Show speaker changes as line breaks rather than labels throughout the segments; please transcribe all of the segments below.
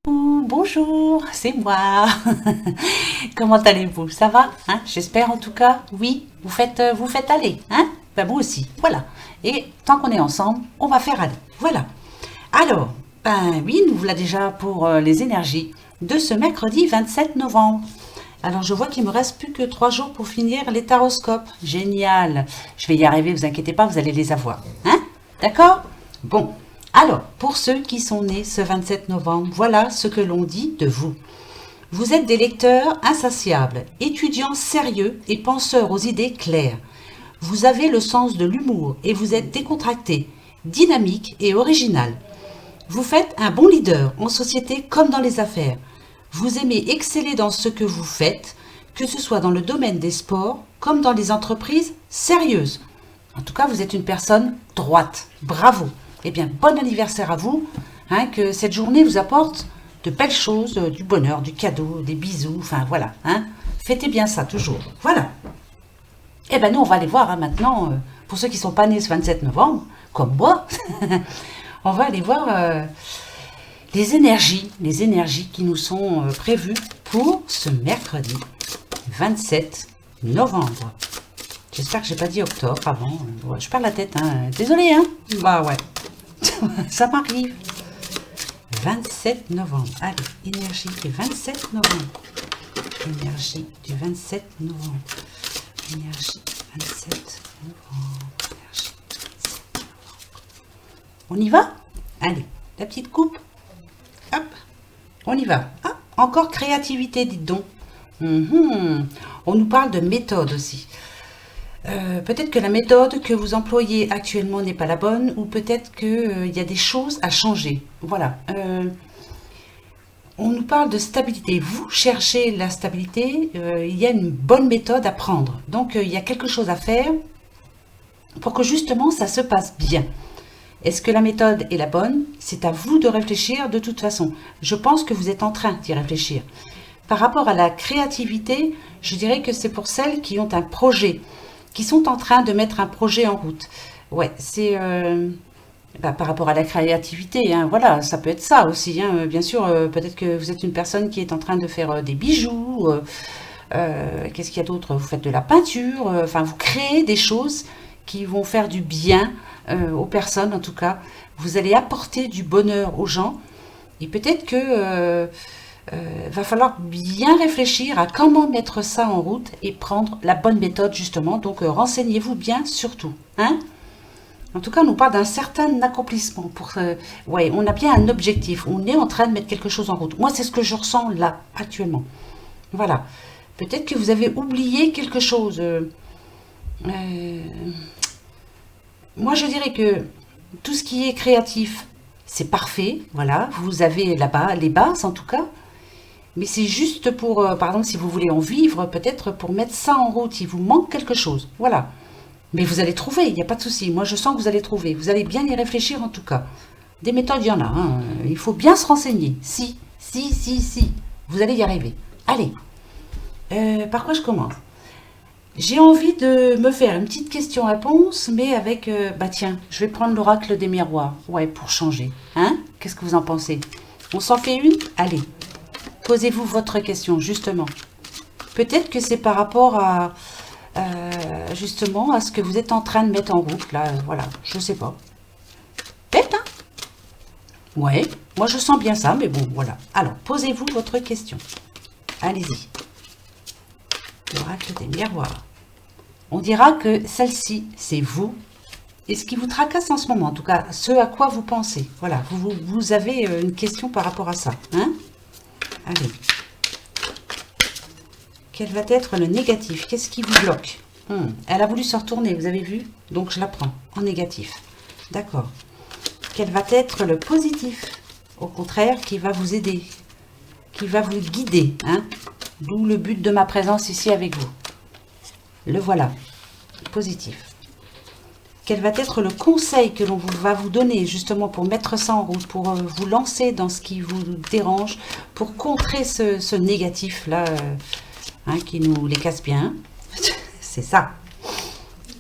Bonjour, c'est moi. Comment allez-vous? Ça va, hein? J'espère en tout cas. Oui, vous faites aller, hein? Ben moi aussi, voilà. Et tant qu'on est ensemble, on va faire aller. Voilà. Alors, ben oui, nous voilà déjà pour les énergies de ce mercredi 27 novembre. Alors, je vois qu'il me reste plus que 3 jours pour finir les taroscopes. Génial. Je vais y arriver, vous inquiétez pas, vous allez les avoir. Hein? D'accord? Bon. Alors, pour ceux qui sont nés ce 27 novembre, voilà ce que l'on dit de vous. Vous êtes des lecteurs insatiables, étudiants sérieux et penseurs aux idées claires. Vous avez le sens de l'humour et vous êtes décontracté, dynamique et original. Vous faites un bon leader en société comme dans les affaires. Vous aimez exceller dans ce que vous faites, que ce soit dans le domaine des sports comme dans les entreprises sérieuses. En tout cas, vous êtes une personne droite. Bravo. Eh bien, bon anniversaire à vous. Hein, que cette journée vous apporte de belles choses, du bonheur, du cadeau, des bisous. Enfin, voilà. Hein. Fêtez bien ça, toujours. Voilà. Eh bien, nous, on va aller voir maintenant, pour ceux qui ne sont pas nés ce 27 novembre, comme moi, on va aller voir les énergies qui nous sont prévues pour ce mercredi 27 novembre. J'espère que j'ai pas dit octobre avant. Ouais, je perds la tête, hein. Désolée, hein. Bah ouais. Ça m'arrive. 27 novembre. Allez, énergie du 27 novembre. Énergie du 27 novembre. Énergie du 27 novembre. Énergie du 27 novembre. On y va? Allez, la petite coupe. Hop, on y va. Ah, encore créativité, dites donc. On nous parle de méthode aussi. Peut-être que la méthode que vous employez actuellement n'est pas la bonne, ou peut-être qu'il y a des choses à changer. Voilà. On nous parle de stabilité. Vous cherchez la stabilité, il y a une bonne méthode à prendre. Donc, il y a quelque chose à faire pour que justement ça se passe bien. Est-ce que la méthode est la bonne? C'est à vous de réfléchir de toute façon. Je pense que vous êtes en train d'y réfléchir. Par rapport à la créativité, je dirais que c'est pour celles qui ont un projet, qui sont en train de mettre un projet en route. Ouais, c'est par rapport à la créativité, hein, voilà, ça peut être ça aussi. Hein, bien sûr, peut-être que vous êtes une personne qui est en train de faire des bijoux. Qu'est-ce qu'il y a d'autre? Vous faites de la peinture. Enfin, vous créez des choses qui vont faire du bien aux personnes, en tout cas. Vous allez apporter du bonheur aux gens. Et peut-être que va falloir bien réfléchir à comment mettre ça en route et prendre la bonne méthode justement. Donc renseignez-vous bien surtout. Hein? En tout cas, on nous parle d'un certain accomplissement. Ouais, on a bien un objectif. On est en train de mettre quelque chose en route. Moi, c'est ce que je ressens là, actuellement. Voilà. Peut-être que vous avez oublié quelque chose. Moi, je dirais que tout ce qui est créatif, c'est parfait. Voilà. Vous avez là-bas les bases en tout cas. Mais c'est juste pour, par exemple, si vous voulez en vivre, peut-être pour mettre ça en route, il vous manque quelque chose. Voilà. Mais vous allez trouver, il n'y a pas de souci. Moi, je sens que vous allez trouver. Vous allez bien y réfléchir en tout cas. Des méthodes, il y en a. Hein. Il faut bien se renseigner. Si. Vous allez y arriver. Allez. Par quoi je commence? J'ai envie de me faire une petite question-réponse, mais avec, bah tiens, je vais prendre l'oracle des miroirs. Ouais, pour changer. Hein? Qu'est-ce que vous en pensez? On s'en fait une? Allez. Posez-vous votre question, justement. Peut-être que c'est par rapport à, justement, à ce que vous êtes en train de mettre en route, là, voilà, je sais pas. Peut-être, hein? Ouais, moi je sens bien ça, mais bon, voilà. Alors, posez-vous votre question. Allez-y. L'oracle des miroirs. On dira que celle-ci, c'est vous, et ce qui vous tracasse en ce moment, en tout cas, ce à quoi vous pensez. Voilà, vous avez une question par rapport à ça, hein? Allez. Quel va être le négatif? Qu'est-ce qui vous bloque? Elle a voulu se retourner, vous avez vu? Donc je la prends en négatif. D'accord. Quel va être le positif? Au contraire, qui va vous aider, qui va vous guider, hein? D'où le but de ma présence ici avec vous. Le voilà. Positif. Quel va être le conseil que l'on va vous donner justement pour mettre ça en route, pour vous lancer dans ce qui vous dérange, pour contrer ce négatif-là hein, qui nous les casse bien. C'est ça.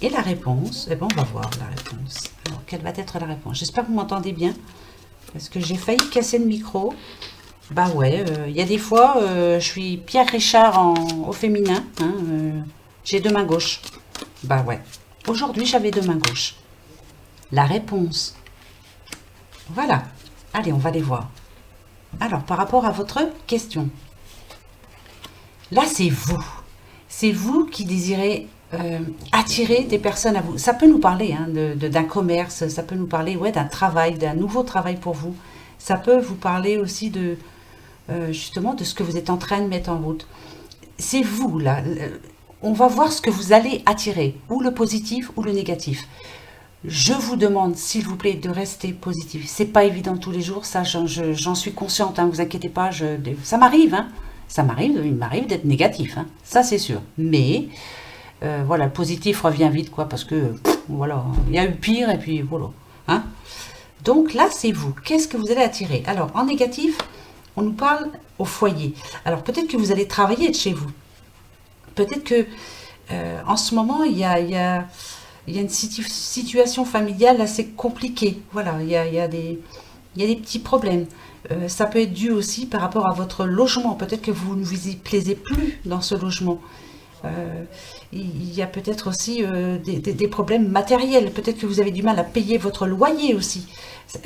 Et la réponse, eh ben, on va voir la réponse. Alors, quelle va être la réponse? J'espère que vous m'entendez bien, parce que j'ai failli casser le micro. Bah ouais, il y a des fois, je suis Pierre Richard au féminin. Hein, j'ai deux mains gauches. Bah ouais. Aujourd'hui, j'avais deux mains gauches. La réponse. Voilà. Allez, on va les voir. Alors, par rapport à votre question. Là, c'est vous. C'est vous qui désirez attirer des personnes à vous. Ça peut nous parler hein, d'un commerce, ça peut nous parler ouais, d'un travail, d'un nouveau travail pour vous. Ça peut vous parler aussi de justement de ce que vous êtes en train de mettre en route. C'est vous, là. On va voir ce que vous allez attirer, ou le positif ou le négatif. Je vous demande, s'il vous plaît, de rester positif. C'est pas évident tous les jours, ça, j'en suis consciente, hein, vous inquiétez pas, ça m'arrive, hein. Il m'arrive d'être négatif, hein, ça c'est sûr. Mais, voilà, le positif revient vite, quoi, parce que, voilà, il y a eu pire, et puis voilà. Hein. Donc là, c'est vous. Qu'est-ce que vous allez attirer? Alors, en négatif, on nous parle au foyer. Alors, peut-être que vous allez travailler de chez vous. Peut-être que, en ce moment, il y a une situation familiale assez compliquée. Voilà, il y a des petits problèmes. Ça peut être dû aussi par rapport à votre logement. Peut-être que vous ne vous y plaisez plus dans ce logement. Il y a peut-être aussi des problèmes matériels. Peut-être que vous avez du mal à payer votre loyer aussi.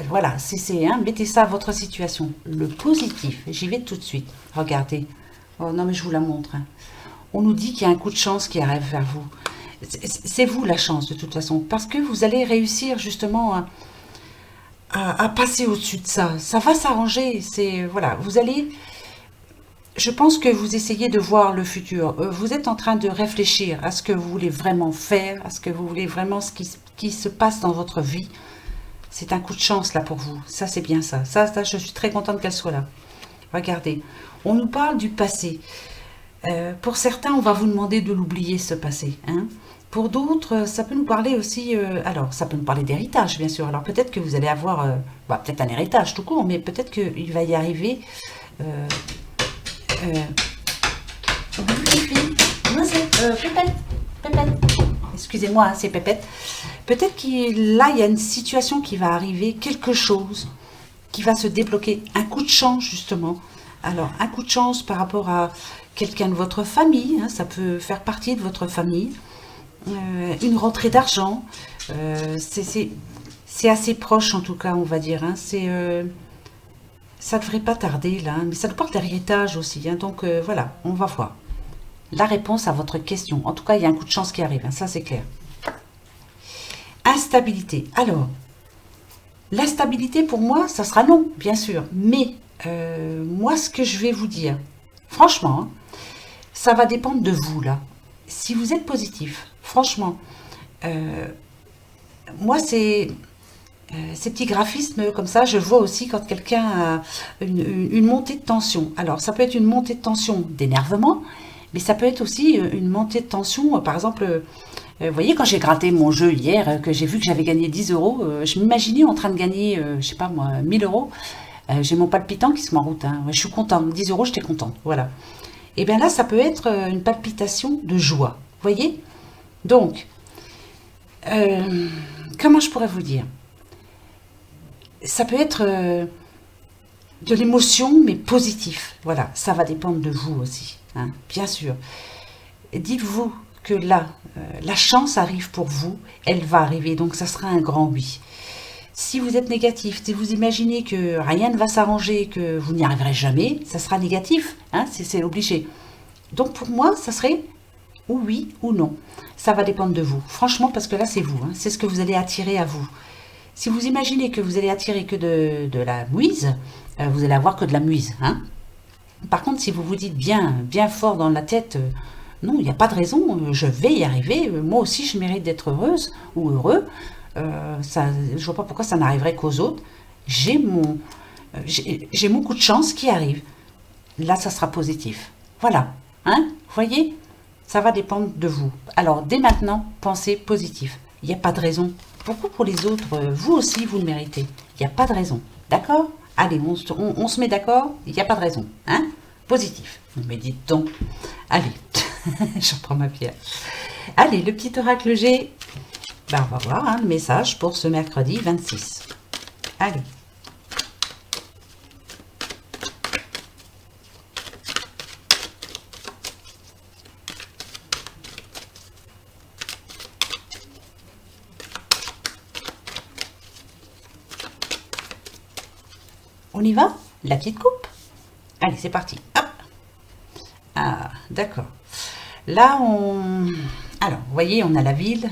Voilà, hein, mettez ça à votre situation. Le positif, j'y vais tout de suite. Regardez. Oh non, mais je vous la montre. Hein. On nous dit qu'il y a un coup de chance qui arrive vers vous. C'est vous la chance de toute façon. Parce que vous allez réussir justement à passer au-dessus de ça. Ça va s'arranger. Voilà, vous allez... Je pense que vous essayez de voir le futur. Vous êtes en train de réfléchir à ce que vous voulez vraiment faire, à ce que vous voulez vraiment, ce qui se passe dans votre vie. C'est un coup de chance là pour vous. Ça, c'est bien ça. Ça, je suis très contente qu'elle soit là. Regardez, on nous parle du passé. Pour certains, on va vous demander de l'oublier, ce passé. Hein. Pour d'autres, ça peut nous parler aussi... alors, ça peut nous parler d'héritage, bien sûr. Alors, peut-être que vous allez avoir... peut-être un héritage tout court, mais peut-être qu'il va y arriver... Pépette. Excusez-moi, hein, c'est Pépette. Peut-être qu'il là, il y a une situation qui va arriver, quelque chose qui va se débloquer. Un coup de chance, justement. Alors, un coup de chance par rapport à quelqu'un de votre famille. Hein, ça peut faire partie de votre famille. Une rentrée d'argent. C'est assez proche, en tout cas, on va dire. Hein, ça ne devrait pas tarder, là. Mais ça nous parle d'héritage aussi. Hein, donc, voilà, on va voir. La réponse à votre question. En tout cas, il y a un coup de chance qui arrive. Hein, ça, c'est clair. Instabilité. Alors, l'instabilité, pour moi, ça sera non, bien sûr. Mais, moi, ce que je vais vous dire, franchement, hein, ça va dépendre de vous, là. Si vous êtes positif, franchement, moi, ces petits graphismes comme ça, je vois aussi quand quelqu'un a une montée de tension. Alors, ça peut être une montée de tension d'énervement, mais ça peut être aussi une montée de tension, par exemple... vous voyez, quand j'ai gratté mon jeu hier, que j'ai vu que j'avais gagné 10 euros, je m'imaginais en train de gagner, je sais pas moi, 1000 euros. J'ai mon palpitant qui se met en route. Hein. Je suis contente. 10 euros, j'étais contente. Voilà. Et bien là, ça peut être une palpitation de joie. Vous voyez? Donc, comment je pourrais vous dire? Ça peut être de l'émotion, mais positif. Voilà, ça va dépendre de vous aussi, hein, bien sûr. Dites-vous que là, la chance arrive pour vous, elle va arriver, donc ça sera un grand oui. Si vous êtes négatif, si vous imaginez que rien ne va s'arranger, que vous n'y arriverez jamais, ça sera négatif, hein, c'est obligé. Donc pour moi, ça serait ou oui ou non. Ça va dépendre de vous, franchement, parce que là c'est vous, hein, c'est ce que vous allez attirer à vous. Si vous imaginez que vous allez attirer que de la muise, vous allez avoir que de la muise. Hein. Par contre, si vous vous dites bien fort dans la tête... non, il n'y a pas de raison, je vais y arriver, moi aussi je mérite d'être heureuse ou heureux, je ne vois pas pourquoi ça n'arriverait qu'aux autres, j'ai mon coup de chance qui arrive, là ça sera positif, voilà, hein, vous voyez, ça va dépendre de vous, alors dès maintenant, pensez positif, il n'y a pas de raison, pourquoi pour les autres, vous aussi vous le méritez, il n'y a pas de raison, d'accord, allez, on se met d'accord, il n'y a pas de raison, hein, positif, mais dites donc, allez, j'en prends ma pierre. Allez, le petit oracle G. Ben, on va voir hein, le message pour ce mercredi 26. Allez. On y va? La petite coupe? Allez, c'est parti. Hop. Ah, d'accord. Là, alors, vous voyez, on a la ville.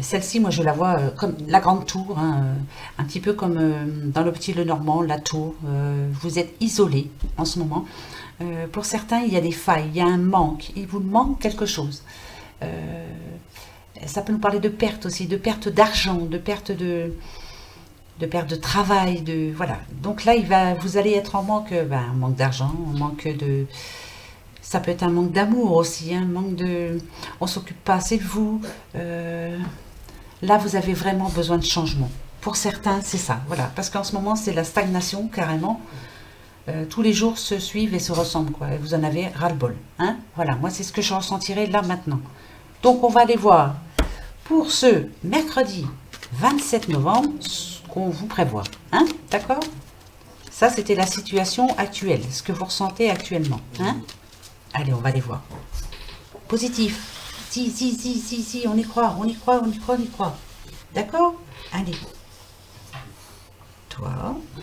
Celle-ci, moi, je la vois comme la grande tour, hein, un petit peu comme dans le petit Lenormand, la tour. Vous êtes isolé en ce moment. Pour certains, il y a des failles, il y a un manque. Il vous manque quelque chose. Ça peut nous parler de perte aussi, de perte d'argent, de perte de travail, voilà. Donc là, vous allez être en manque, un manque d'argent, un manque de... Ça peut être un manque d'amour aussi, un manque de... On s'occupe pas assez de vous. Là, vous avez vraiment besoin de changement. Pour certains, c'est ça, voilà. Parce qu'en ce moment, c'est la stagnation, carrément. Tous les jours se suivent et se ressemblent, quoi. Et vous en avez ras-le-bol, hein. Voilà, moi, c'est ce que je ressentirai là, maintenant. Donc, on va aller voir pour ce mercredi 27 novembre ce qu'on vous prévoit, hein. D'accord? Ça, c'était la situation actuelle, ce que vous ressentez actuellement, hein. Allez, on va les voir. Positif. Si, on y croit, on y croit, on y croit, on y croit. D'accord? Allez. Toi,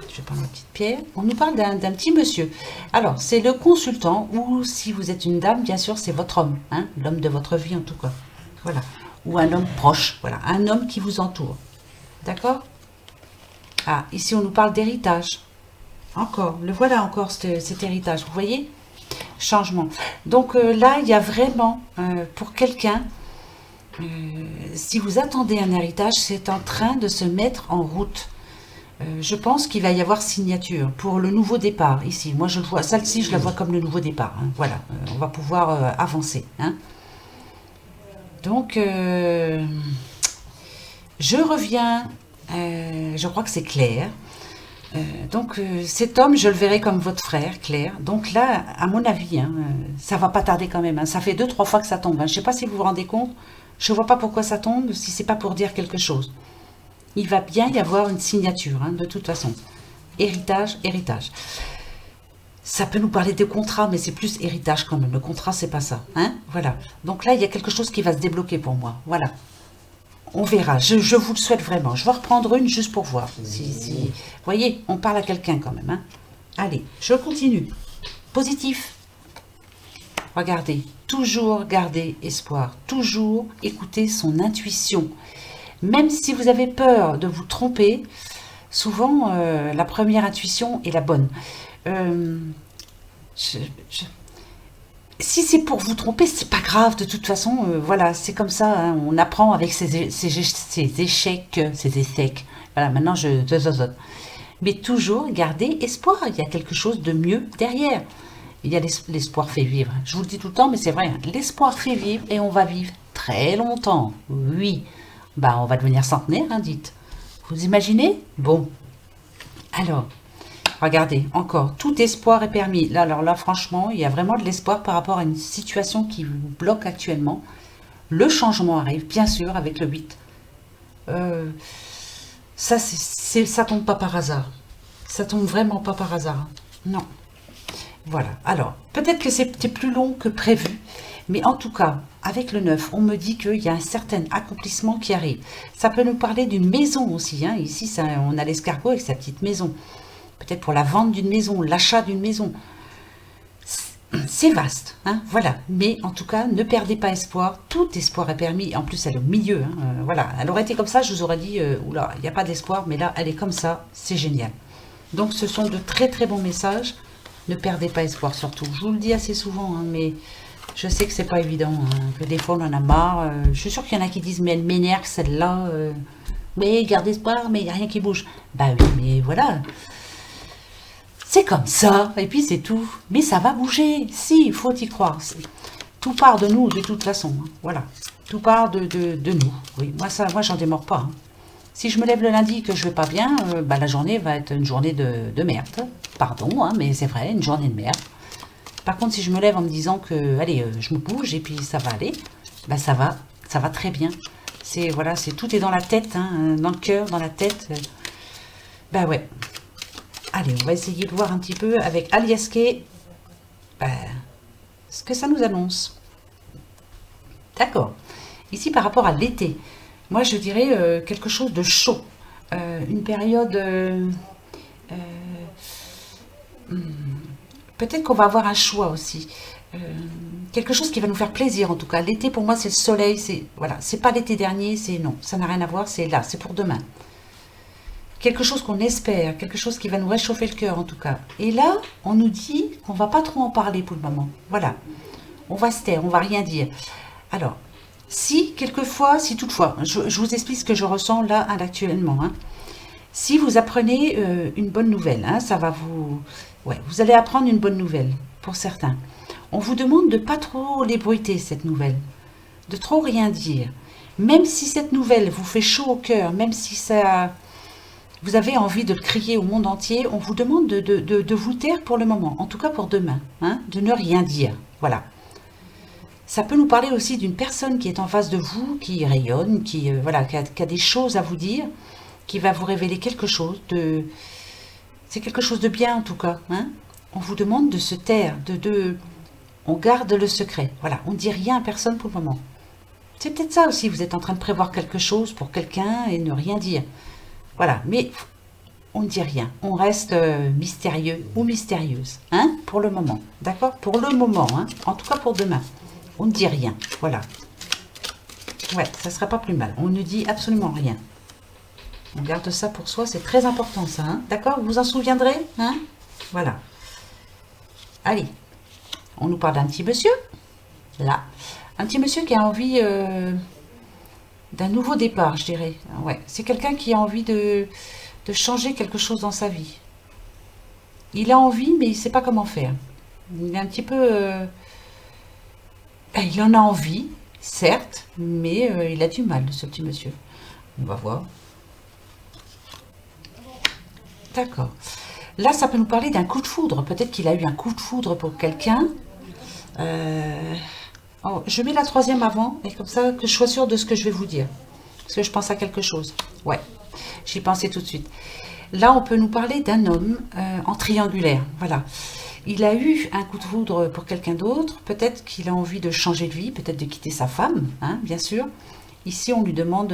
je vais prendre ma petite pierre. On nous parle d'un petit monsieur. Alors, c'est le consultant, ou si vous êtes une dame, bien sûr, c'est votre homme, hein, l'homme de votre vie en tout cas. Voilà. Ou un homme proche, voilà, un homme qui vous entoure. D'accord? Ah, ici on nous parle d'héritage. Encore, le voilà encore cet héritage, vous voyez? Changement. Donc là, il y a vraiment, pour quelqu'un, si vous attendez un héritage, c'est en train de se mettre en route. Je pense qu'il va y avoir signature pour le nouveau départ ici. Moi, je le vois, celle-ci, je la vois comme le nouveau départ, hein. Voilà, on va pouvoir avancer, hein. Donc, je reviens, je crois que c'est Claire. Donc, cet homme, je le verrai comme votre frère, Claire. Donc là, à mon avis, hein, ça va pas tarder quand même, hein. Ça fait 2-3 fois que ça tombe, hein. Je sais pas si vous vous rendez compte. Je vois pas pourquoi ça tombe, si c'est pas pour dire quelque chose. Il va bien y avoir une signature, hein, de toute façon. Héritage, héritage. Ça peut nous parler de contrat, mais c'est plus héritage quand même. Le contrat, c'est pas ça, hein. Voilà. Donc là, il y a quelque chose qui va se débloquer pour moi. Voilà. On verra. Je vous le souhaite vraiment. Je vais reprendre une juste pour voir. Vous voyez, on parle à quelqu'un quand même, hein. Allez, je continue. Positif. Regardez. Toujours garder espoir. Toujours écouter son intuition. Même si vous avez peur de vous tromper, souvent, la première intuition est la bonne. Si c'est pour vous tromper, c'est pas grave, de toute façon, voilà, c'est comme ça, hein, on apprend avec ses échecs, ses échecs. Voilà, maintenant je zozote. Mais toujours garder espoir, il y a quelque chose de mieux derrière. Il y a l'espoir fait vivre. Je vous le dis tout le temps, mais c'est vrai, hein, l'espoir fait vivre et on va vivre très longtemps. Oui, bah on va devenir centenaire, hein, dites. Vous imaginez? Bon, alors... Regardez, encore, tout espoir est permis. Là, alors là, franchement, il y a vraiment de l'espoir par rapport à une situation qui vous bloque actuellement. Le changement arrive, bien sûr, avec le 8. Ça tombe pas par hasard. Ça tombe vraiment pas par hasard, hein. Non. Voilà. Alors, peut-être que c'était plus long que prévu. Mais en tout cas, avec le 9, on me dit qu'il y a un certain accomplissement qui arrive. Ça peut nous parler d'une maison aussi, hein. Ici, ça, on a l'escargot avec sa petite maison. Peut-être pour la vente d'une maison, l'achat d'une maison. C'est vaste, hein, voilà. Mais en tout cas, ne perdez pas espoir. Tout espoir est permis. En plus, elle est au milieu, hein, voilà. Elle aurait été comme ça, je vous aurais dit, oula, il n'y a pas d'espoir. Mais là, elle est comme ça, c'est génial. Donc, ce sont de très très bons messages. Ne perdez pas espoir, surtout. Je vous le dis assez souvent, hein, mais je sais que c'est pas évident, hein, que des fois, on en a marre. Je suis sûre qu'il y en a qui disent, mais elle m'énerve, celle-là. Mais garde espoir, mais il n'y a rien qui bouge. Bah oui, mais voilà. C'est comme ça, et puis c'est tout. Mais ça va bouger, si, il faut y croire. Tout part de nous, de toute façon, hein. Voilà. Tout part de nous. Oui, moi j'en démords pas, hein. Si je me lève le lundi et que je vais pas bien, bah, la journée va être une journée de merde. Pardon, hein, mais c'est vrai, une journée de merde. Par contre, si je me lève en me disant que, allez, je me bouge et puis ça va aller, bah ça va très bien. C'est, voilà, tout est dans la tête, hein, dans le cœur, dans la tête. Bah ouais. Allez, on va essayer de voir un petit peu avec Aliaské ce que ça nous annonce. D'accord. Ici, par rapport à l'été, moi, je dirais quelque chose de chaud. Une période peut-être qu'on va avoir un choix aussi. Quelque chose qui va nous faire plaisir en tout cas. L'été pour moi c'est le soleil, c'est voilà, c'est pas l'été dernier, c'est non, ça n'a rien à voir, c'est là, c'est pour demain. Quelque chose qu'on espère, quelque chose qui va nous réchauffer le cœur en tout cas. Et là, on nous dit qu'on va pas trop en parler pour le moment. Voilà, on va se taire, on va rien dire. Alors, si quelquefois, si toutefois, je vous explique ce que je ressens là actuellement. Hein. Si vous apprenez une bonne nouvelle, hein, ça va vous... Ouais, vous allez apprendre une bonne nouvelle, pour certains. On vous demande de pas trop l'ébruiter, cette nouvelle. De trop rien dire. Même si cette nouvelle vous fait chaud au cœur, même si ça... Vous avez envie de le crier au monde entier, on vous demande de vous taire pour le moment, en tout cas pour demain, hein, de ne rien dire. Voilà. Ça peut nous parler aussi d'une personne qui est en face de vous, qui rayonne, voilà, qui a des choses à vous dire, qui va vous révéler quelque chose de... C'est quelque chose de bien en tout cas. Hein. On vous demande de se taire, on garde le secret. Voilà, on ne dit rien à personne pour le moment. C'est peut-être ça aussi, vous êtes en train de prévoir quelque chose pour quelqu'un et ne rien dire. Voilà, mais on ne dit rien. On reste mystérieux ou mystérieuse, hein, pour le moment. D'accord? Pour le moment, hein, en tout cas pour demain. On ne dit rien, voilà. Ouais, ça ne serait pas plus mal. On ne dit absolument rien. On garde ça pour soi, c'est très important ça, hein. D'accord? Vous vous en souviendrez, hein? Voilà. Allez, on nous parle d'un petit monsieur, là. Un petit monsieur qui a envie d'un nouveau départ, je dirais. Ouais, c'est quelqu'un qui a envie de changer quelque chose dans sa vie. Il a envie, mais il ne sait pas comment faire. Il est un petit peu... il en a envie, certes, mais il a du mal, ce petit monsieur. On va voir. D'accord. Là, ça peut nous parler d'un coup de foudre. Peut-être qu'il a eu un coup de foudre pour quelqu'un. Oh, je mets la troisième avant, et comme ça, que je sois sûre de ce que je vais vous dire. Parce que je pense à quelque chose. Ouais, j'y pensais tout de suite. Là, on peut nous parler d'un homme en triangulaire. Voilà. Il a eu un coup de foudre pour quelqu'un d'autre. Peut-être qu'il a envie de changer de vie, peut-être de quitter sa femme, hein, bien sûr. Ici, on lui demande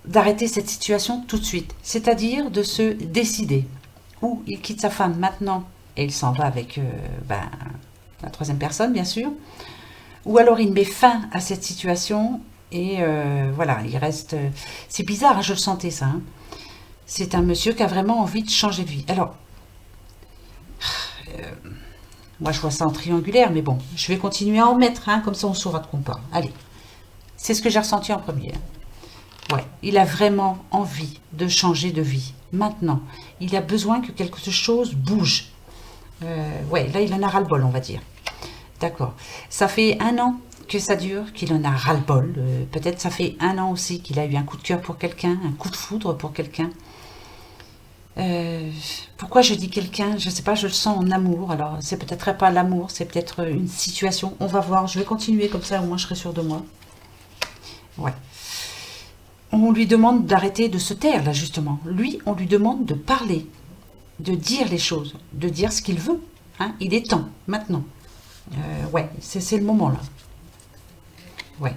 d'arrêter cette situation tout de suite. C'est-à-dire de se décider. Ou il quitte sa femme maintenant et il s'en va avec la troisième personne, bien sûr. Ou alors il met fin à cette situation et voilà, il reste... C'est bizarre, hein, je le sentais ça. Hein. C'est un monsieur qui a vraiment envie de changer de vie. Alors, moi je vois ça en triangulaire, mais bon, je vais continuer à en mettre, hein, comme ça on saura de quoi on parle. Allez, c'est ce que j'ai ressenti en premier. Ouais, il a vraiment envie de changer de vie. Maintenant, il a besoin que quelque chose bouge. Ouais, là il en a ras-le-bol, on va dire. D'accord. Ça fait 1 an que ça dure, qu'il en a ras-le-bol. Peut-être ça fait 1 an aussi qu'il a eu un coup de cœur pour quelqu'un, un coup de foudre pour quelqu'un. Pourquoi je dis quelqu'un? Je ne sais pas, je le sens en amour. Alors, c'est peut-être pas l'amour, c'est peut-être une situation. On va voir, je vais continuer comme ça, au moins je serai sûre de moi. Ouais. On lui demande d'arrêter de se taire, là, justement. Lui, on lui demande de parler, de dire les choses, de dire ce qu'il veut. Hein. Il est temps, maintenant. Ouais, c'est le moment, là. Ouais.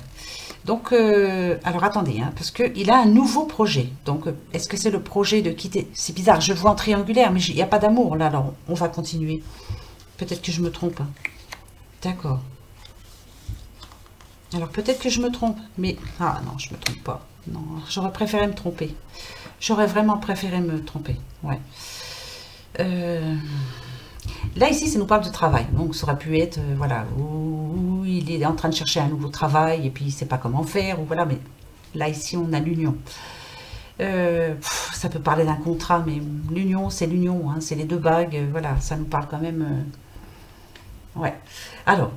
Donc, alors attendez, hein, parce qu'il a un nouveau projet. Donc, est-ce que c'est le projet de quitter... C'est bizarre, je vois en triangulaire, mais il n'y a pas d'amour, là. Alors, on va continuer. Peut-être que je me trompe. Hein. D'accord. Alors, peut-être que je me trompe, mais... Ah non, je me trompe pas. Non, j'aurais préféré me tromper. J'aurais vraiment préféré me tromper. Ouais. Là, ici, ça nous parle de travail. Donc, ça aurait pu être, voilà, où il est en train de chercher un nouveau travail et puis il ne sait pas comment faire, ou voilà, mais là, ici, on a l'union. Ça peut parler d'un contrat, mais l'union, c'est l'union, hein, c'est les 2 bagues, voilà, ça nous parle quand même... Ouais. Alors,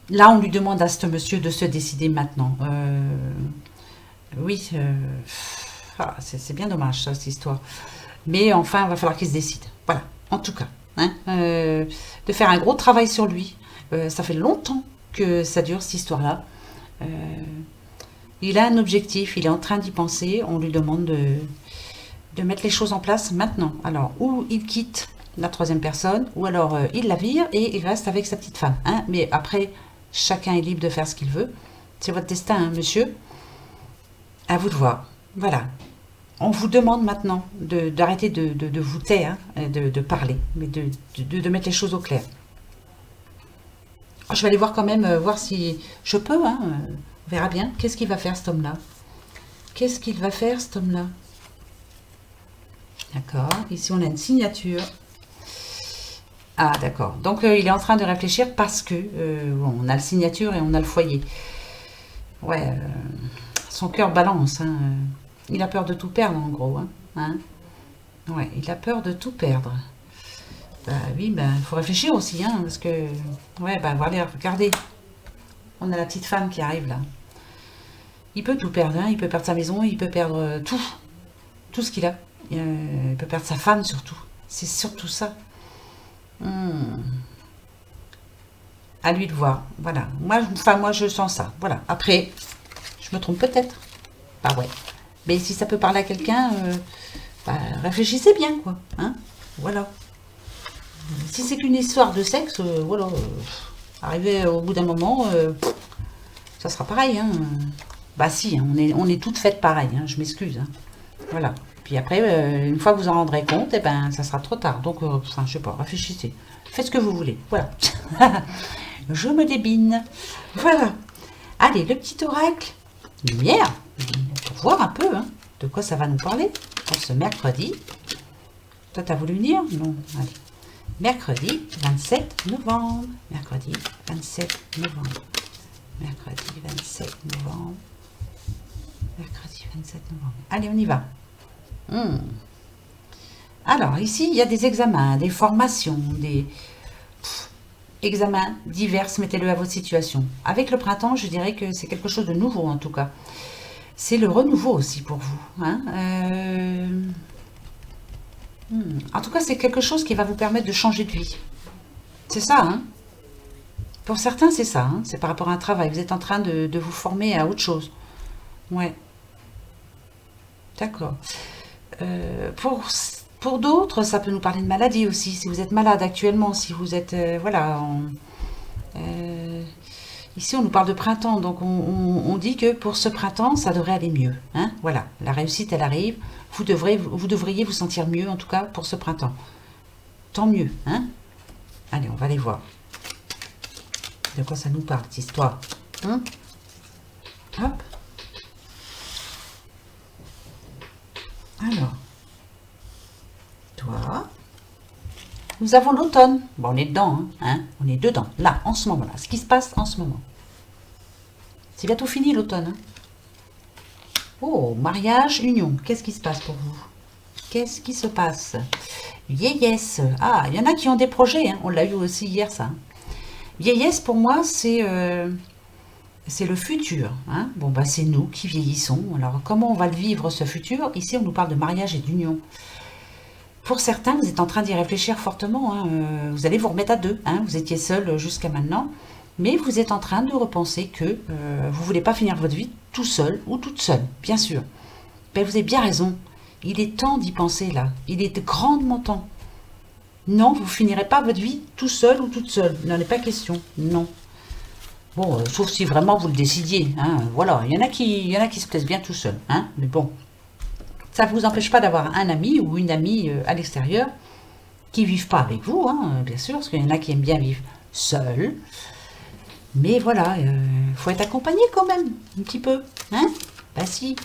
là, on lui demande à ce monsieur de se décider maintenant. Oui, c'est bien dommage, ça, cette histoire. Mais enfin, il va falloir qu'il se décide. Voilà, en tout cas. Hein, de faire un gros travail sur lui. Ça fait longtemps que ça dure, cette histoire-là. Il a un objectif, il est en train d'y penser. On lui demande de mettre les choses en place maintenant. Alors, ou il quitte la troisième personne, ou alors il la vire et il reste avec sa petite femme. Hein. Mais après, chacun est libre de faire ce qu'il veut. C'est votre destin, hein, monsieur. À vous de voir. Voilà. On vous demande maintenant d'arrêter de vous taire, hein, de parler, mais de mettre les choses au clair. Je vais aller voir quand même, voir si je peux, hein, on verra bien. Qu'est-ce qu'il va faire cet homme-là? Qu'est-ce qu'il va faire cet homme-là? D'accord, ici on a une signature. Ah d'accord, donc il est en train de réfléchir parce que bon, on a la signature et on a le foyer. Ouais, son cœur balance, hein. Il a peur de tout perdre en gros, hein. Ouais, il a peur de tout perdre. Bah oui, bah faut réfléchir aussi, hein, parce que... Ouais, bah voilà, regardez. On a la petite femme qui arrive là. Il peut tout perdre, hein. Il peut perdre sa maison, il peut perdre tout. Tout ce qu'il a. Il peut perdre sa femme surtout. C'est surtout ça. À lui de voir. Voilà. Moi, je sens ça. Voilà. Après, je me trompe peut-être. Bah ouais. Mais si ça peut parler à quelqu'un, bah, réfléchissez bien, quoi. Hein, voilà. Si c'est qu'une histoire de sexe, voilà. Arrivé au bout d'un moment, ça sera pareil, hein. Bah si, hein, on est toutes faites pareil, hein, je m'excuse, hein. Voilà. Puis après, une fois que vous en rendrez compte, eh ben, ça sera trop tard. Donc, enfin, je sais pas, réfléchissez. Faites ce que vous voulez. Voilà. Je me débine. Voilà. Allez, le petit oracle. Lumière. Pour voir un peu, hein, de quoi ça va nous parler pour ce mercredi. Toi, t'as voulu venir? Non. Allez. Mercredi 27 novembre. Mercredi 27 novembre. Mercredi 27 novembre. Mercredi 27 novembre. Allez, on y va. Alors, ici, il y a des examens, des formations, des examens divers. Mettez-le à votre situation. Avec le printemps, je dirais que c'est quelque chose de nouveau, en tout cas. C'est le renouveau aussi pour vous, hein. En tout cas, c'est quelque chose qui va vous permettre de changer de vie. C'est ça, hein. Pour certains, c'est ça, hein. C'est par rapport à un travail. Vous êtes en train de vous former à autre chose. Ouais. D'accord. Pour d'autres, ça peut nous parler de maladie aussi. Si vous êtes malade actuellement, si vous êtes... voilà. Ici, on nous parle de printemps. Donc, on dit que pour ce printemps, ça devrait aller mieux, hein. Voilà. La réussite, elle arrive. Vous devriez vous sentir mieux, en tout cas, pour ce printemps. Tant mieux, hein. Allez, on va aller voir. De quoi ça nous parle, cette histoire, hein? Hop. Alors, toi, nous avons l'automne. Bon, on est dedans, hein, on est dedans, là, en ce moment-là. Ce qui se passe en ce moment. C'est bientôt fini l'automne, hein. Oh, mariage, union. Qu'est-ce qui se passe pour vous? Qu'est-ce qui se passe? Vieillesse. Ah, il y en a qui ont des projets, hein. On l'a eu aussi hier, ça. Vieillesse, pour moi, c'est le futur, hein. Bon, bah, c'est nous qui vieillissons. Alors, comment on va le vivre, ce futur? Ici, on nous parle de mariage et d'union. Pour certains, vous êtes en train d'y réfléchir fortement, hein. Vous allez vous remettre à deux, hein. Vous étiez seul jusqu'à maintenant, mais vous êtes en train de repenser que vous ne voulez pas finir votre vie tout seul ou toute seule, bien sûr. Ben, vous avez bien raison. Il est temps d'y penser, là. Il est grandement temps. Non, vous finirez pas votre vie tout seul ou toute seule. Il n'en est pas question. Non. Bon, sauf si vraiment vous le décidiez, hein. Voilà, il y en a qui se plaisent bien tout seuls, hein. Mais bon, ça ne vous empêche pas d'avoir un ami ou une amie à l'extérieur qui ne vivent pas avec vous, hein, bien sûr, parce qu'il y en a qui aiment bien vivre seuls. Mais voilà, faut être accompagné quand même, un petit peu, hein. Bah si.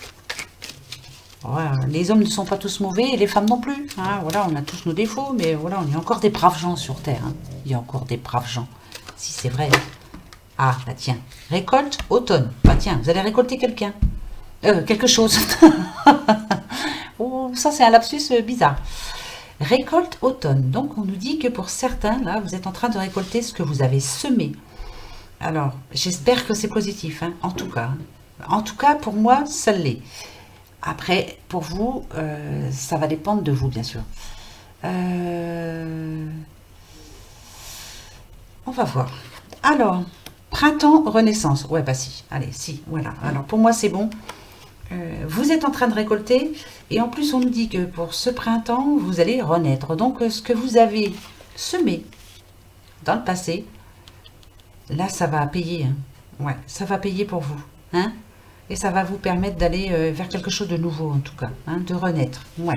Voilà, les hommes ne sont pas tous mauvais et les femmes non plus, hein. Voilà, on a tous nos défauts, mais voilà, on est encore des braves gens sur Terre, hein. Il y a encore des braves gens, si c'est vrai. Ah, bah tiens, récolte automne. Bah tiens, vous allez récolter quelque chose. Oh, ça, c'est un lapsus bizarre. Récolte automne. Donc, on nous dit que pour certains, là, vous êtes en train de récolter ce que vous avez semé. Alors, j'espère que c'est positif, hein, en tout cas. En tout cas, pour moi, ça l'est. Après, pour vous, ça va dépendre de vous, bien sûr. On va voir. Alors, printemps, renaissance. Ouais, bah si. Allez, si, voilà. Alors, pour moi, c'est bon. Vous êtes en train de récolter. Et en plus, on nous dit que pour ce printemps, vous allez renaître. Donc, ce que vous avez semé dans le passé, là, ça va payer, hein. Ouais, ça va payer pour vous, hein. Et ça va vous permettre d'aller vers quelque chose de nouveau, en tout cas, hein, de renaître. Ouais.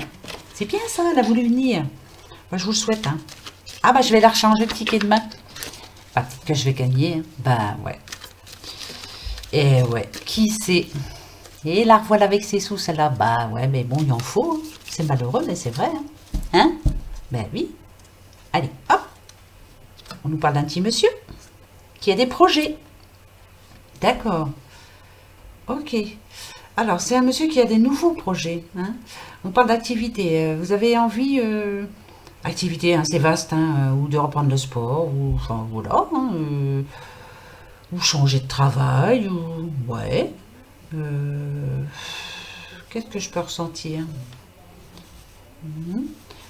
C'est bien ça, elle a voulu venir. Moi, je vous le souhaite. Hein. Ah, bah, je vais la rechanger le ticket de main. Bah, peut-être que je vais gagner. Hein. Bah, ouais. Et ouais, qui sait? Et la revoilà avec ses sous, celle-là. Bah, ouais, mais bon, il en faut. Hein. C'est malheureux, mais c'est vrai. Hein, hein? Ben oui. Allez, hop. On nous parle d'un petit monsieur qui a des projets. D'accord. Ok. Alors, c'est un monsieur qui a des nouveaux projets. Hein. On parle d'activité. Vous avez envie... activité assez vaste, hein, ou de reprendre le sport, ou enfin voilà, hein, ou changer de travail, ou ouais. Qu'est-ce que je peux ressentir? Mhm.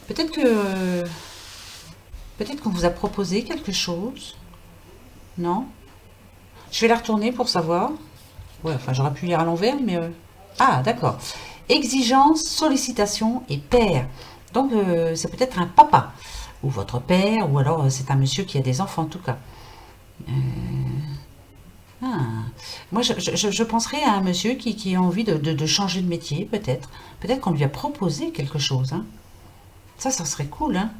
Peut-être que peut-être qu'on vous a proposé quelque chose, non? Je vais la retourner pour savoir. Ouais, enfin j'aurais pu lire à l'envers, mais ah d'accord. Exigence, sollicitation et père. Donc c'est peut-être un papa ou votre père, ou alors c'est un monsieur qui a des enfants en tout cas. Ah. Moi, je penserais à un monsieur qui a envie de changer de métier, peut-être. Peut-être qu'on lui a proposé quelque chose. Hein. Ça serait cool. Hein.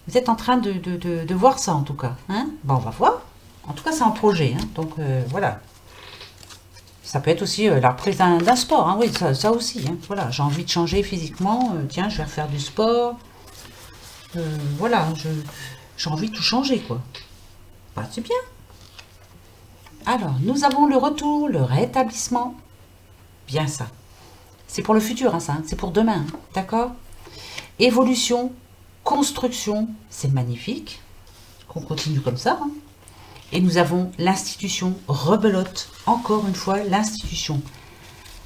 Vous êtes en train de voir ça, en tout cas. Hein. Bon, on va voir. En tout cas, c'est en projet. Hein. Donc, voilà. Ça peut être aussi la reprise d'un sport. Hein. Oui, ça aussi. Hein. Voilà, j'ai envie de changer physiquement. Tiens, je vais refaire du sport. Voilà, j'ai envie de tout changer, quoi. Bah, c'est bien. Alors, nous avons le retour, le rétablissement. Bien ça. C'est pour le futur, hein, ça. Hein. C'est pour demain. Hein. D'accord? Évolution, construction, c'est magnifique. Qu'on continue comme ça. Hein. Et nous avons l'institution, rebelote. Encore une fois, l'institution.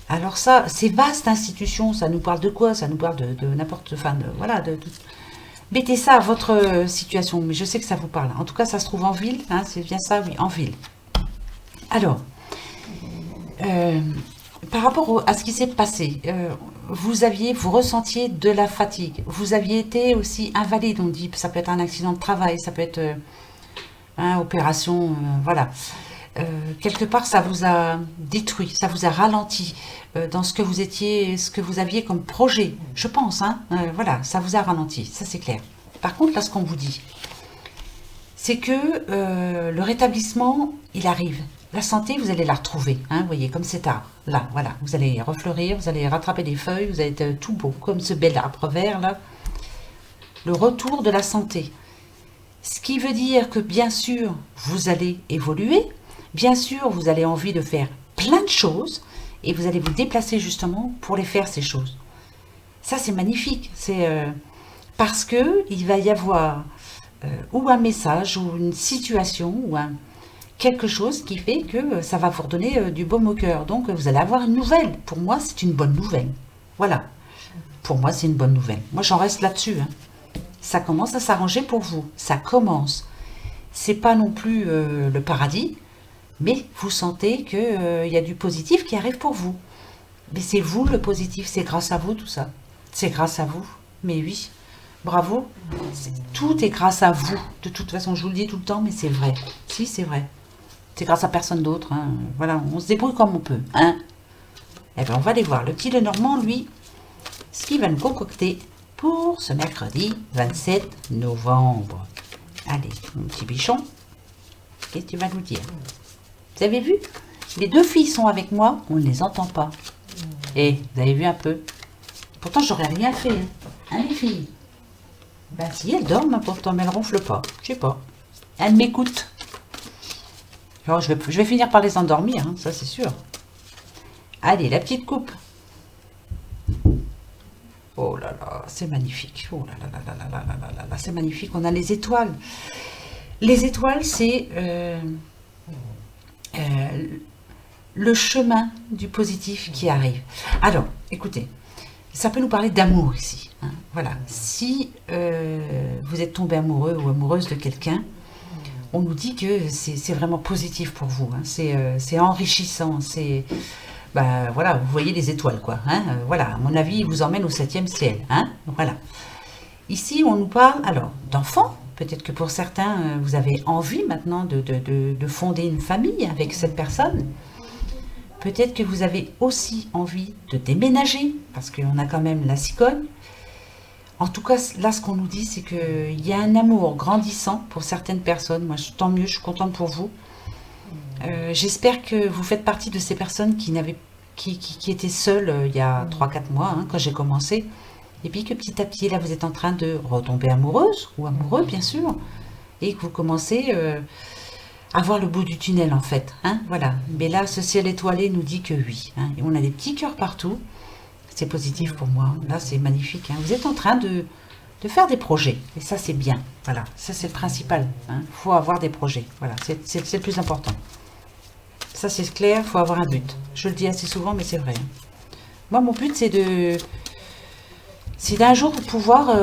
Alors ça, c'est vaste, institution. Ça nous parle de quoi? Ça nous parle de n'importe... Enfin, voilà, mettez ça à votre situation. Mais je sais que ça vous parle. En tout cas, ça se trouve en ville. Hein, c'est bien ça, oui, en ville. Alors, par rapport à ce qui s'est passé, vous ressentiez de la fatigue. Vous aviez été aussi invalide, on dit. Ça peut être un accident de travail, ça peut être opération, voilà. Quelque part, ça vous a détruit, ça vous a ralenti dans ce que vous étiez, ce que vous aviez comme projet. Je pense, hein, voilà, ça vous a ralenti, ça c'est clair. Par contre, là, ce qu'on vous dit, c'est que le rétablissement, il arrive. La santé, vous allez la retrouver, hein, vous voyez, comme cet arbre. Là, voilà, vous allez refleurir, vous allez rattraper des feuilles, vous allez être tout beau, comme ce bel arbre vert, là. Le retour de la santé. Ce qui veut dire que, bien sûr, vous allez évoluer, bien sûr, vous allez envie de faire plein de choses, et vous allez vous déplacer justement pour les faire, ces choses. Ça, c'est magnifique, c'est parce que il va y avoir ou un message, ou une situation, ou quelque chose qui fait que ça va vous redonner du baume au cœur. Donc, vous allez avoir une nouvelle. Pour moi, c'est une bonne nouvelle. Voilà. Pour moi, c'est une bonne nouvelle. Moi, j'en reste là-dessus. Hein. Ça commence à s'arranger pour vous. Ça commence. C'est pas non plus le paradis, mais vous sentez qu'il y a du positif qui arrive pour vous. Mais c'est vous le positif. C'est grâce à vous, tout ça. C'est grâce à vous. Mais oui. Bravo. Tout est grâce à vous. De toute façon, je vous le dis tout le temps, mais c'est vrai. Si, c'est vrai. C'est grâce à personne d'autre. Hein. Voilà, on se débrouille comme on peut. Hein. Eh bien, on va aller voir. Le petit Lenormand, lui, ce qu'il va nous concocter pour ce mercredi 27 novembre. Allez, mon petit bichon, qu'est-ce que tu vas nous dire? Vous avez vu? Les deux filles sont avec moi, on ne les entend pas. Et vous avez vu un peu? Pourtant, j'aurais rien fait. Hein, les filles? Ben si, elles dorment pourtant, mais elles ronflent pas. Je sais pas. Elles m'écoutent. Alors, je vais finir par les endormir, hein, ça c'est sûr. Allez, la petite coupe. Oh là là, c'est magnifique. Oh là là là là là là là là là, c'est magnifique. On a les étoiles. Les étoiles, c'est le chemin du positif qui arrive. Alors, écoutez, ça peut nous parler d'amour ici. Hein, voilà. Si vous êtes tombé amoureux ou amoureuse de quelqu'un, on nous dit que c'est vraiment positif pour vous. Hein, c'est enrichissant. C'est... Ben, voilà, vous voyez les étoiles, quoi. Hein, voilà, à mon avis, il vous emmène au 7e ciel. Hein, voilà. Ici, on nous parle, alors, d'enfants. Peut-être que pour certains, vous avez envie maintenant de fonder une famille avec cette personne. Peut-être que vous avez aussi envie de déménager, parce qu'on a quand même la cigogne. En tout cas, là, ce qu'on nous dit, c'est qu'il y a un amour grandissant pour certaines personnes. Moi, tant mieux, je suis contente pour vous. J'espère que vous faites partie de ces personnes qui étaient seules il y a 3 4 mois, hein, quand j'ai commencé. Et puis que petit à petit, là, vous êtes en train de retomber amoureuse, ou amoureux, bien sûr. Et que vous commencez à voir le bout du tunnel, en fait. Hein, voilà. Mais là, ce ciel étoilé nous dit que oui. Hein, et on a des petits cœurs partout. C'est positif pour moi. Là, c'est magnifique. Hein. Vous êtes en train de faire des projets. Et ça, c'est bien. Voilà. Ça, c'est le principal. Il faut avoir des projets. Voilà. C'est le plus important. Ça, c'est clair. Il faut avoir un but. Je le dis assez souvent, mais c'est vrai. Hein. Moi, mon but, c'est d'un jour pouvoir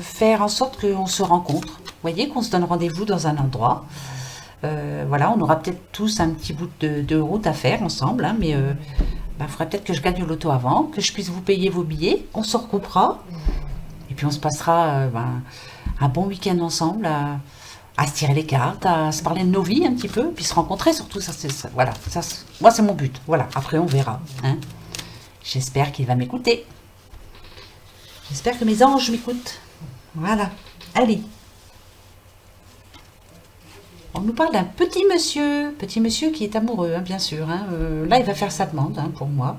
faire en sorte qu'on se rencontre. Vous voyez, qu'on se donne rendez-vous dans un endroit. Voilà, on aura peut-être tous un petit bout de route à faire ensemble. Hein, mais... il faudrait peut-être que je gagne le loto avant, que je puisse vous payer vos billets, on se recoupera, et puis on se passera un bon week-end ensemble, à se tirer les cartes, à se parler de nos vies un petit peu, puis se rencontrer surtout, voilà, moi c'est mon but, voilà, après on verra. Hein. J'espère qu'il va m'écouter. J'espère que mes anges m'écoutent. Voilà, allez. On nous parle d'un petit monsieur qui est amoureux, hein, bien sûr. Hein. Là, il va faire sa demande, hein, pour moi.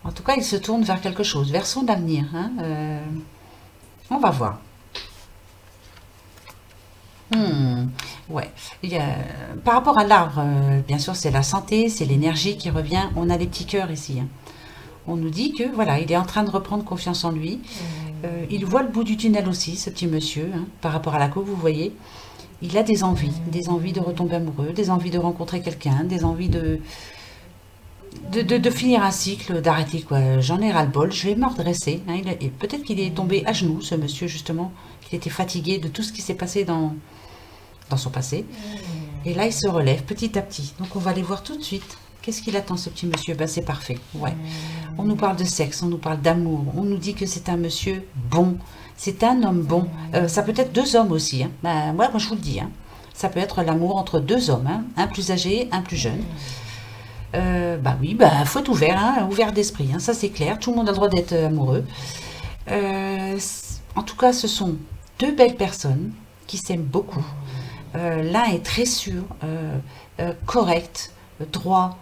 En tout cas, il se tourne vers quelque chose, vers son avenir. Hein. On va voir. Ouais. Par rapport à l'arbre, bien sûr, c'est la santé, c'est l'énergie qui revient. On a des petits cœurs ici. Hein. On nous dit que, voilà, il est en train de reprendre confiance en lui. Il voit le bout du tunnel aussi, ce petit monsieur, hein, par rapport à la coupe, vous voyez. Il a des envies de retomber amoureux, des envies de rencontrer quelqu'un, des envies de finir un cycle, d'arrêter quoi. J'en ai ras-le-bol, je vais me redresser. Hein, peut-être qu'il est tombé à genoux, ce monsieur justement, qu'il était fatigué de tout ce qui s'est passé dans son passé. Et là, il se relève petit à petit. Donc on va aller voir tout de suite. Qu'est-ce qu'il attend, ce petit monsieur? Ben, c'est parfait. Ouais. On nous parle de sexe, on nous parle d'amour, on nous dit que c'est un monsieur bon. C'est un homme bon. Ça peut être 2 hommes aussi. Hein. Moi, je vous le dis. Hein. Ça peut être l'amour entre 2 hommes. Hein. Un plus âgé, un plus jeune. Oui, faut être ouvert. Hein, ouvert d'esprit. Hein. Ça, c'est clair. Tout le monde a le droit d'être amoureux. En tout cas, ce sont 2 belles personnes qui s'aiment beaucoup. L'un est très sûr, correct, droit.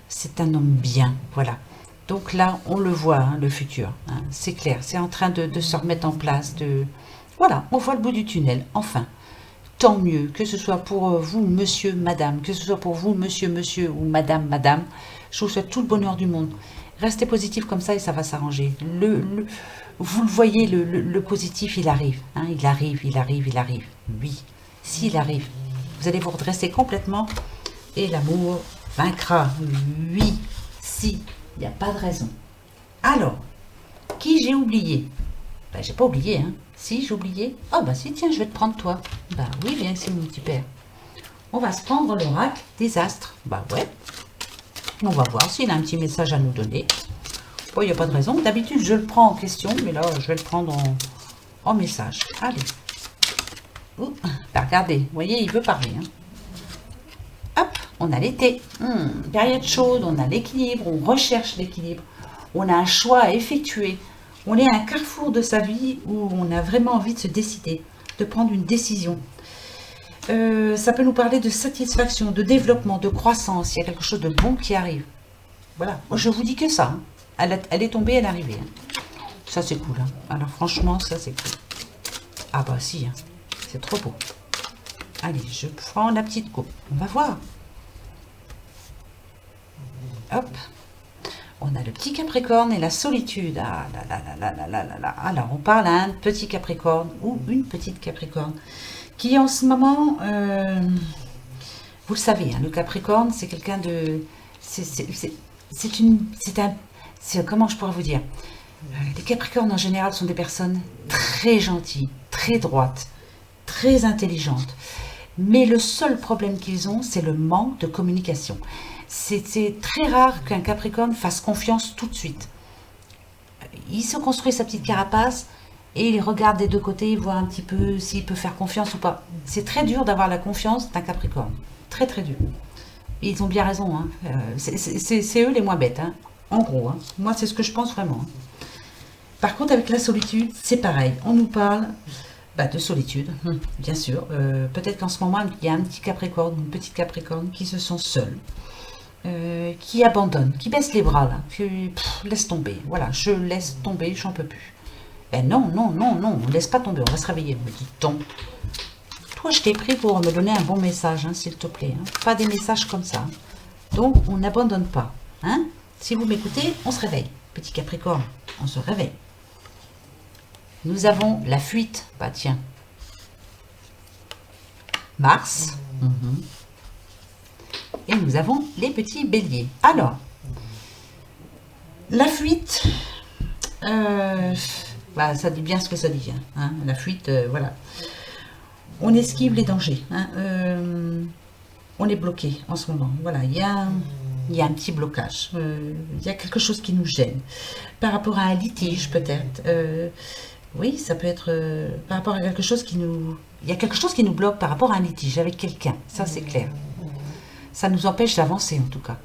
C'est un homme bien. Voilà. Donc là, on le voit, hein, le futur. Hein, c'est clair, c'est en train de se remettre en place. Voilà, on voit le bout du tunnel, enfin. Tant mieux, que ce soit pour vous, monsieur, madame, que ce soit pour vous, monsieur, monsieur, ou madame, madame. Je vous souhaite tout le bonheur du monde. Restez positif comme ça et ça va s'arranger. Vous le voyez, le positif, il arrive. Hein, il arrive. Oui, s'il arrive, vous allez vous redresser complètement et l'amour vaincra. Oui, si. Il n'y a pas de raison. Alors, qui j'ai oublié? J'ai pas oublié, hein. Si, j'ai oublié. Ah, si, tiens, je vais te prendre toi. Oui, viens ici, mon petit père. On va se prendre l'oracle des astres. Ouais. On va voir s'il a un petit message à nous donner. Bon, il n'y a pas de raison. D'habitude, je le prends en question, mais là, je vais le prendre en message. Allez. Regardez, vous voyez, il veut parler, hein. Hop, on a l'été, période chaude, on a l'équilibre, on recherche l'équilibre, on a un choix à effectuer, on est à un carrefour de sa vie où on a vraiment envie de se décider, de prendre une décision. Ça peut nous parler de satisfaction, de développement, de croissance, il y a quelque chose de bon qui arrive. Voilà, moi je vous dis que ça, hein. Elle est tombée, elle est arrivée. Hein. Ça c'est cool, hein. Alors franchement, ça c'est cool. Ah si, hein. C'est trop beau. Allez, je prends la petite coupe. On va voir. Hop. On a le petit Capricorne et la solitude. Ah là là là là là là là. Alors, on parle à un petit Capricorne ou une petite Capricorne qui en ce moment, vous le savez, hein, le Capricorne, c'est quelqu'un de... Comment je pourrais vous dire? Les Capricornes en général sont des personnes très gentilles, très droites, très intelligentes. Mais le seul problème qu'ils ont, c'est le manque de communication. C'est très rare qu'un Capricorne fasse confiance tout de suite. Il se construit sa petite carapace et il regarde des 2 côtés, il voit un petit peu s'il peut faire confiance ou pas. C'est très dur d'avoir la confiance d'un Capricorne. Très très dur. Ils ont bien raison, hein. C'est eux les moins bêtes, hein. En gros, hein. Moi c'est ce que je pense vraiment, hein. Par contre avec la solitude, c'est pareil. On nous parle de solitude, bien sûr. Peut-être qu'en ce moment, il y a un petit Capricorne, une petite Capricorne qui se sent seule, qui abandonne, qui baisse les bras là, qui laisse tomber. Voilà, je laisse tomber, j'en peux plus. Ben non, non, non, non, on laisse pas tomber, on va se réveiller, me dit-on. Toi, je t'ai pris pour me donner un bon message, hein, s'il te plaît. Hein. Pas des messages comme ça. Donc, on n'abandonne pas. Hein. Si vous m'écoutez, on se réveille. Petit Capricorne, on se réveille. Nous avons la fuite. Bah tiens. Mars. Et nous avons les petits béliers. Alors, la fuite, ça dit bien ce que ça dit. Hein. La fuite, voilà. On esquive les dangers. Hein. On est bloqué en ce moment. Voilà, il y a un petit blocage. Il y a quelque chose qui nous gêne. Par rapport à un litige, peut-être. Oui, ça peut être par rapport à quelque chose qui nous... Il y a quelque chose qui nous bloque par rapport à un litige avec quelqu'un. Ça, c'est clair. Ça nous empêche d'avancer, en tout cas.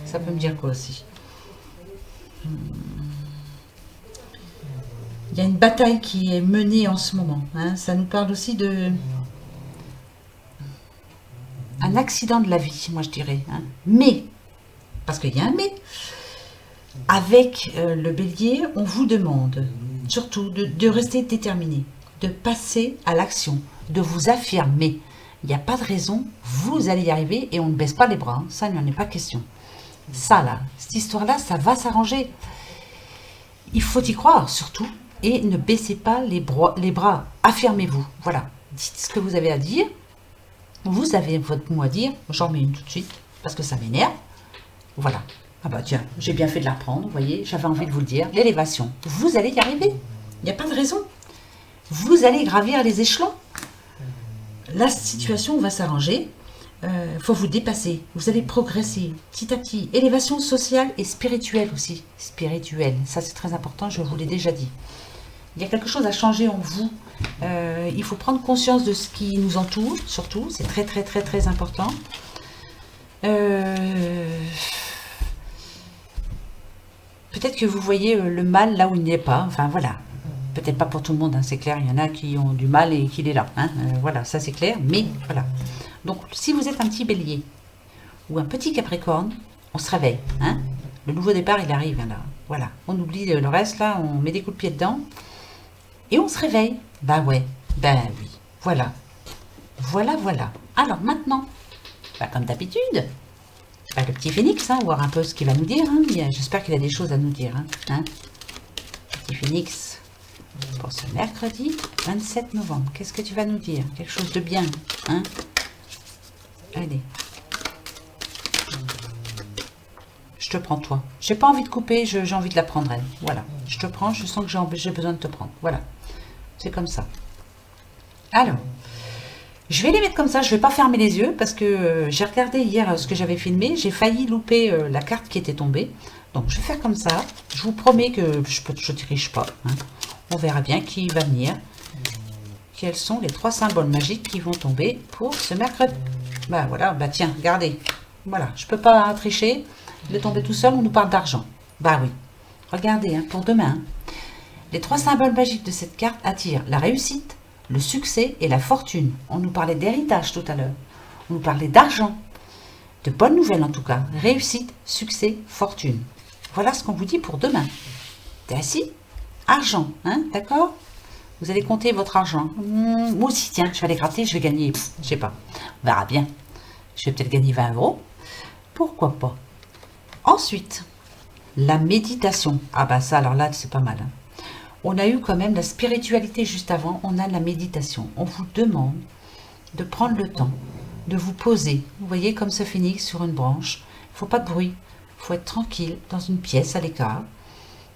Ça peut me dire quoi aussi? Il y a une bataille qui est menée en ce moment. Hein. Ça nous parle aussi de... un accident de la vie, moi je dirais. Hein. Mais, parce qu'il y a un mais, avec le bélier, on vous demande surtout de rester déterminé, de passer à l'action, de vous affirmer. Il n'y a pas de raison, vous allez y arriver et on ne baisse pas les bras. Hein. Ça, il n'y en est pas question. Ça, là, cette histoire-là, ça va s'arranger. Il faut y croire, surtout. Et ne baissez pas les bras. Affirmez-vous. Voilà. Dites ce que vous avez à dire. Vous avez votre mot à dire. J'en mets une tout de suite parce que ça m'énerve. Voilà. Ah bah tiens, j'ai bien fait de la reprendre. Vous voyez, j'avais envie de vous le dire. L'élévation. Vous allez y arriver. Il n'y a pas de raison. Vous allez gravir les échelons. La situation va s'arranger. Faut vous dépasser. Vous allez progresser petit à petit. Élévation sociale et spirituelle aussi. Spirituelle. Ça, c'est très important. Je vous l'ai déjà dit. Il y a quelque chose à changer en vous. Il faut prendre conscience de ce qui nous entoure, surtout. C'est très, très, très, très important. Peut-être que vous voyez le mal là où il n'est pas. Enfin, voilà. Peut-être pas pour tout le monde, hein, c'est clair. Il y en a qui ont du mal et qu'il est là. Hein. Voilà, ça c'est clair. Mais voilà. Donc, si vous êtes un petit bélier ou un petit capricorne, on se réveille. Hein. Le nouveau départ, il arrive. Hein, là. Voilà. On oublie le reste, là. On met des coups de pied dedans. Et on se réveille. Ben ouais, ben oui, voilà. Voilà, voilà. Alors maintenant, comme d'habitude, le petit phénix, hein, voir un peu ce qu'il va nous dire. Hein. J'espère qu'il a des choses à nous dire. Hein. Petit phénix, pour ce mercredi 27 novembre. Qu'est-ce que tu vas nous dire? Quelque chose de bien. Hein. Allez. Je te prends, toi. J'ai pas envie de couper, j'ai envie de la prendre, elle. Voilà. Je te prends, je sens que j'ai besoin de te prendre. Voilà. C'est comme ça. Alors, je vais les mettre comme ça. Je vais pas fermer les yeux parce que j'ai regardé hier ce que j'avais filmé. J'ai failli louper la carte qui était tombée. Donc, je vais faire comme ça. Je vous promets que je triche pas. Hein. On verra bien qui va venir. Quels sont les 3 symboles magiques qui vont tomber pour ce mercredi? Bah voilà, bah tiens, regardez. Voilà, je peux pas tricher. Il est tombé tout seul, on nous parle d'argent. Bah oui. Regardez, hein, pour demain. Hein. Les 3 symboles magiques de cette carte attirent la réussite, le succès et la fortune. On nous parlait d'héritage tout à l'heure. On nous parlait d'argent. De bonnes nouvelles en tout cas. Réussite, succès, fortune. Voilà ce qu'on vous dit pour demain. T'es assis? Argent, hein, d'accord? Vous allez compter votre argent. Moi aussi, tiens, je vais aller gratter, je vais gagner, je sais pas. On verra bien. Je vais peut-être gagner 20 €. Pourquoi pas? Ensuite, la méditation. Ah bah ça, alors là, c'est pas mal. Hein. On a eu quand même la spiritualité juste avant, on a la méditation. On vous demande de prendre le temps, de vous poser. Vous voyez comme ce phénix sur une branche. Il ne faut pas de bruit, il faut être tranquille dans une pièce à l'écart.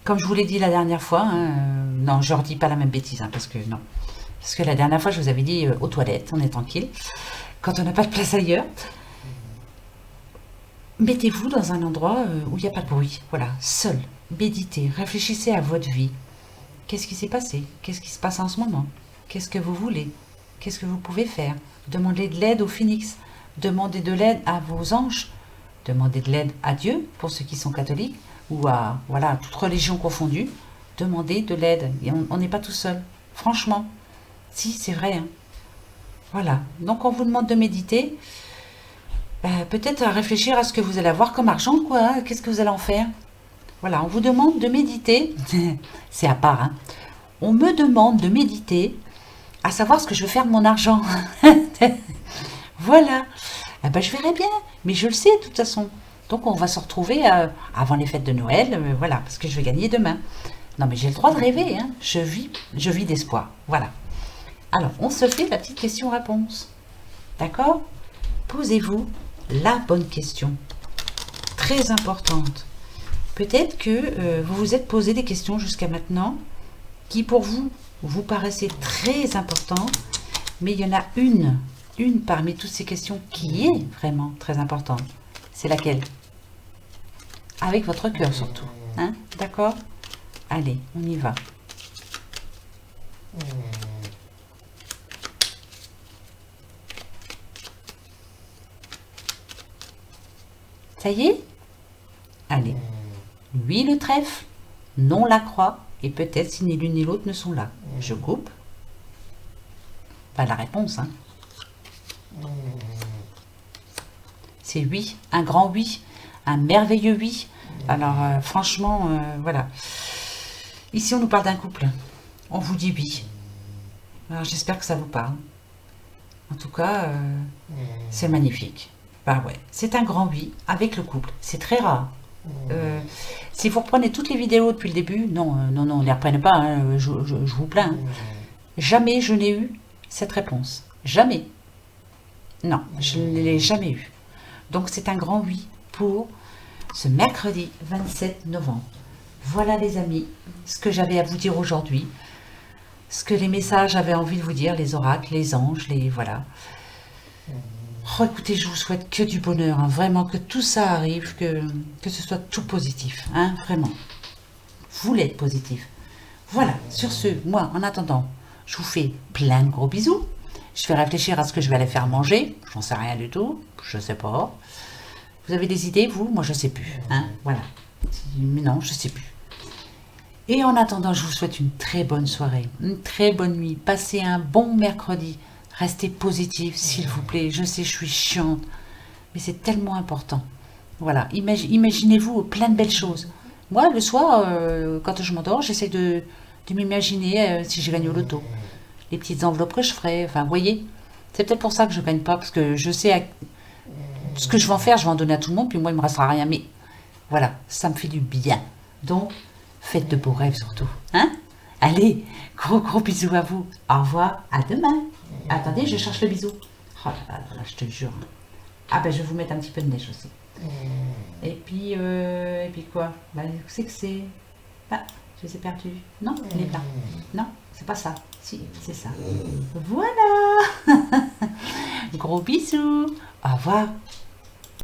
Comme je vous l'ai dit la dernière fois, hein, non, je ne redis pas la même bêtise, hein, parce que non. Parce que la dernière fois, je vous avais dit aux toilettes, on est tranquille. Quand on n'a pas de place ailleurs, mettez-vous dans un endroit où il n'y a pas de bruit. Voilà, seul. Méditez, réfléchissez à votre vie. Qu'est-ce qui s'est passé? Qu'est-ce qui se passe en ce moment? Qu'est-ce que vous voulez? Qu'est-ce que vous pouvez faire? Demandez de l'aide au phénix. Demandez de l'aide à vos anges. Demandez de l'aide à Dieu, pour ceux qui sont catholiques, ou à, voilà, toute religion confondue. Demandez de l'aide. Et on n'est pas tout seul. Franchement. Si, c'est vrai. Hein. Voilà. Donc, on vous demande de méditer. Peut-être à réfléchir à ce que vous allez avoir comme argent, quoi. Hein. Qu'est-ce que vous allez en faire? Voilà, on vous demande de méditer. C'est à part, hein. On me demande de méditer à savoir ce que je veux faire de mon argent. Voilà. Je verrai bien, mais je le sais de toute façon. Donc on va se retrouver avant les fêtes de Noël, voilà, parce que je vais gagner demain. Non mais j'ai le droit de rêver, hein. Je vis d'espoir. Voilà. Alors, on se fait la petite question-réponse. D'accord? Posez-vous la bonne question. Très importante. Peut-être que vous vous êtes posé des questions jusqu'à maintenant qui pour vous paraissaient très importantes, mais il y en a une parmi toutes ces questions qui est vraiment très importante. C'est laquelle? Avec votre cœur surtout. Hein? D'accord? Allez, on y va. Ça y est? Allez. Oui, le trèfle. Non, la croix. Et peut-être si ni l'une ni l'autre ne sont là. Je coupe. Pas la réponse, hein. C'est oui, un grand oui, un merveilleux oui. Alors, franchement, voilà. Ici, on nous parle d'un couple. On vous dit oui. Alors, j'espère que ça vous parle. En tout cas, c'est magnifique. Bah ouais, c'est un grand oui avec le couple. C'est très rare. Si vous reprenez toutes les vidéos depuis le début, non, ne les reprenez pas, hein, je vous plains. Hein. Jamais je n'ai eu cette réponse. Jamais. Non, je ne l'ai jamais eu. Donc c'est un grand oui pour ce mercredi 27 novembre. Voilà les amis, ce que j'avais à vous dire aujourd'hui. Ce que les messages avaient envie de vous dire, les oracles, les anges, les voilà. Oh, écoutez, je vous souhaite que du bonheur, hein, vraiment, que tout ça arrive, que ce soit tout positif, hein, vraiment. Vous l'êtes positif. Voilà, sur ce, moi, en attendant, je vous fais plein de gros bisous. Je vais réfléchir à ce que je vais aller faire manger. J'en sais rien du tout, je sais pas. Vous avez des idées, vous? Moi, je sais plus, hein, voilà. Mais non, je sais plus. Et en attendant, je vous souhaite une très bonne soirée, une très bonne nuit. Passez un bon mercredi. Restez positif, s'il vous plaît. Je sais, je suis chiante, mais c'est tellement important. Voilà, imaginez-vous plein de belles choses. Moi, le soir, quand je m'endors, j'essaie de m'imaginer si je gagne au loto. Les petites enveloppes que je ferai, enfin, vous voyez. C'est peut-être pour ça que je ne gagne pas, parce que je sais ce que je vais en faire, je vais en donner à tout le monde, puis moi, il ne me restera rien. Mais voilà, ça me fait du bien. Donc, faites de beaux rêves surtout. Hein? Allez, gros bisous à vous. Au revoir, à demain. Attendez, je cherche le bisou. Oh là là, je te jure. Ah ben, je vais vous mettre un petit peu de neige aussi. Et puis quoi? Bah, c'est que c'est... Ah, je les ai perdus. Non, il est là. Non, c'est pas ça. Si, c'est ça. Voilà. Gros bisous. Au revoir.